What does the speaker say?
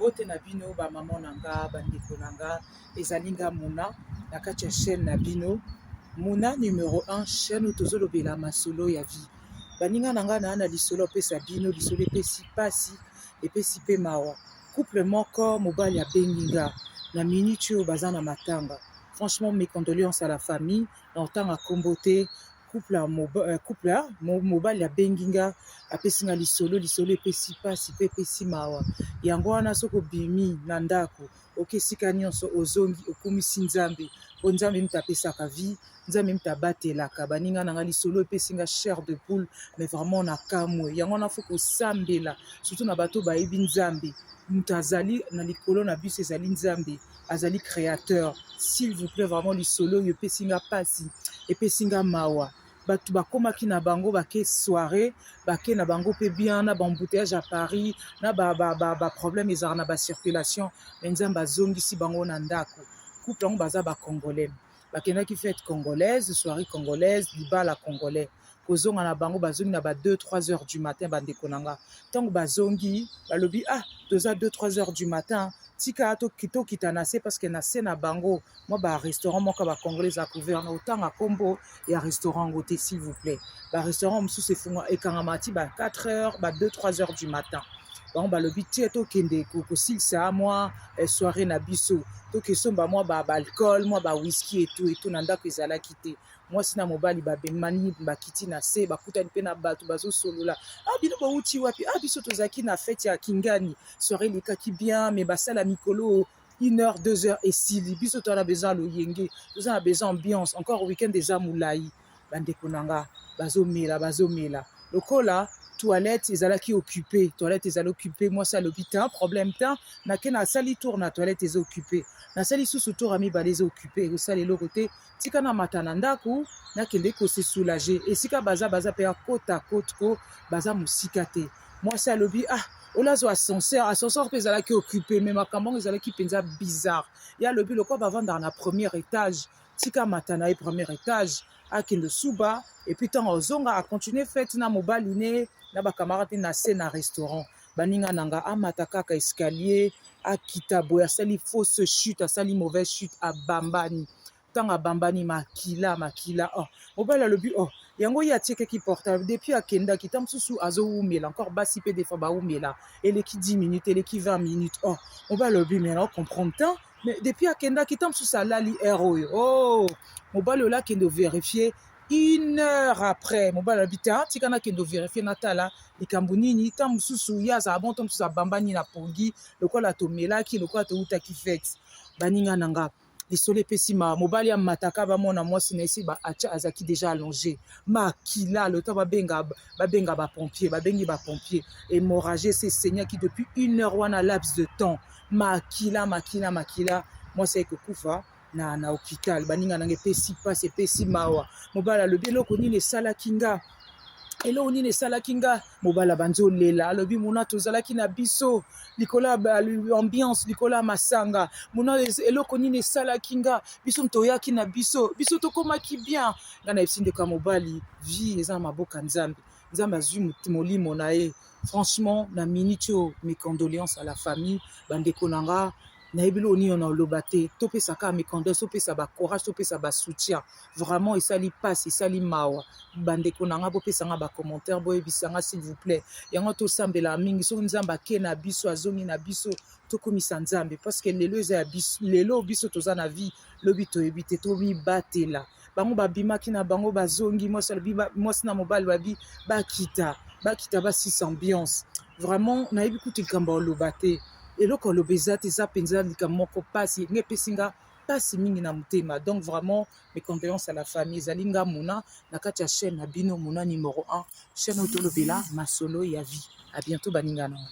Mbote na bino ba maman nanga bandeko nanga ezali nga Muna na kati ya chaîne na bino Muna numéro 1 chaîne où tozolobela masolo ya vie. Baninga nanga na lisolo pesa bino lisolo epesi pasi epesi pe mawa. Couple moko mobali ya benginga na minute oyo baza na matanga. Franchement mes condoléances à la famille na otanga kombote couple mobali ya benginga apesinga lisolo epesi pasi pe epesi mawa. Yango wana soko bimi na ndako okesika nyonso ozongi okumisi Nzambe po Nzambe mutapesaka vie Nzambe mutabatelaka baninga nanga lisolo epesinga chair de poule mais vraiment na kamwe yango wana faut kosambela surtout na bato bayebi Nzambe mutu azali na likolo na biso ezali Nzambe azali créateur s'il vous plaît vraiment lisolo epesinga pasi epesinga mawa. Batu bakomaki na bango bake soirée bake na bango pe bien na bambouteillage à Paris na ba problème ezara na ba circulation mais Nzambe azongisi bango na ndako. Couple yango baza ba congolais bakendaki fête congolaise soirée congolaise libala congolais kozonga na bango bazongi na ba 2-3 heures du matin bandeko nanga ntango bazongi balobi toza 2-3 heures du matin tika tokita na se parce que na se na bango moi ba restaurant moko ba congolais a couvert na otanga kombo ya restaurant ngote s'il vous plaît ba restaurant mosusu efunga ekangamati ba 4 heures ba 2-3 heures du matin bango balobi tie tokende kosilisa mwa soirée na biso tokesomba mwa ba alcool mwa ba whisky et tout na ndako ezalaki te mwasi na mobali babemani bakiti na se bakutani mpe na bato bazosolola bino bauti wapi biso tozalaki na fête ya Kingani soirée elekaki bien mais basala mikolo 1 heure 2 heures esili biso toza na besoin loyenge toza na besoin ambiance encore week-end eza molai bandeko nanga bazomela lokola toilette ezalaki occupé toilette ezali occupé mwasi alobi te problème te nake nasali tour na toilette eza occupé nasali susu tour amibale eza occupé ekosala eloko te tika na mata na ndako nakende kose soulager esika baza mpe ya côte à côte ko baza mosika te mwasi alobi olazwa ascenseur mpe ezalaki occupé mais makambo yango ezalaki mpenza bizarre ye alobi lokwa bavandaka na premier étage tika mata na ye premier étage akende suba epuis ntango ozonga acontinue fête na mobali ne na bakamarade na se na restaurant baninga nanga amata kaka escalier akita boye asali fausse chute asali mauvaise chute abambani ntango abambani makila mobali alobi yango ye atiekaki portable depuis akendaki ntango mosusu azowumela encore basi mpe des fois bawumela eleki 10 minutes eleki 20 minutes mobali alobi mais na ocomprendre temps mais depuis akendaki ntango mosusu alali aire oyo mobali oyo akende ovérifie 1 heure après mobali alobi te tika nakende ovérifie natala likambo nini ntango mosusu ye azala bon ntango mosusu abambani na pongi lokola tomelaki lokola toutaki fête baninga nanga lisolo epesi mobali amataka bamona mwasi na esi azaki déjà allongé makila le temps babenga babengi bapompier hémorragie sesegnaki depuis 1 heure wana laps de temps makila mwasi aikokufa na hôpital baninga nanga epesi pasi epesi mawa mobali alobi eloko nini esalaki nga mobala banzi olela alobi Muna tozalaki na biso likolo ya ambiance likolo ya masanga Muna eloko nini esalaki nga biso toyaki na biso tokomaki bien nga na yebisi ndeko ya mobali vie eza na maboka Nzambe azwi molimo na ye franchement na minute oyo mes condoléances à la famille bandeko nanga nayebi lo nini na oloba te topesaka mécondoléance topesa bacourage topesa basoutien vraiment esali pasi esali mawa bandeko nanga bopesanga bacommentaire boyebisanga s'il vous plaît yango tosambela mingi soki Nzambe ake na biso azongi na biso tokomisa Nzambe parce que lelo eza ya biso lelo biso toza na vie lobi toyebi te tomibatela bango babimaki na bango bazongi mwasi na mobali babi bakita basisa ambiance vraiment nayebi kutu likambo oloba te eloko oloba eza te eza mpenza likambo moko pasi nga epesinga pasi mingi na motema donc vraiment mes condoléances à la famille ezali nga Muna na kati ya chaîne na bino Muna numéro 1 chaîne oyo tolobela masolo ya vie à bientôt baninga nanga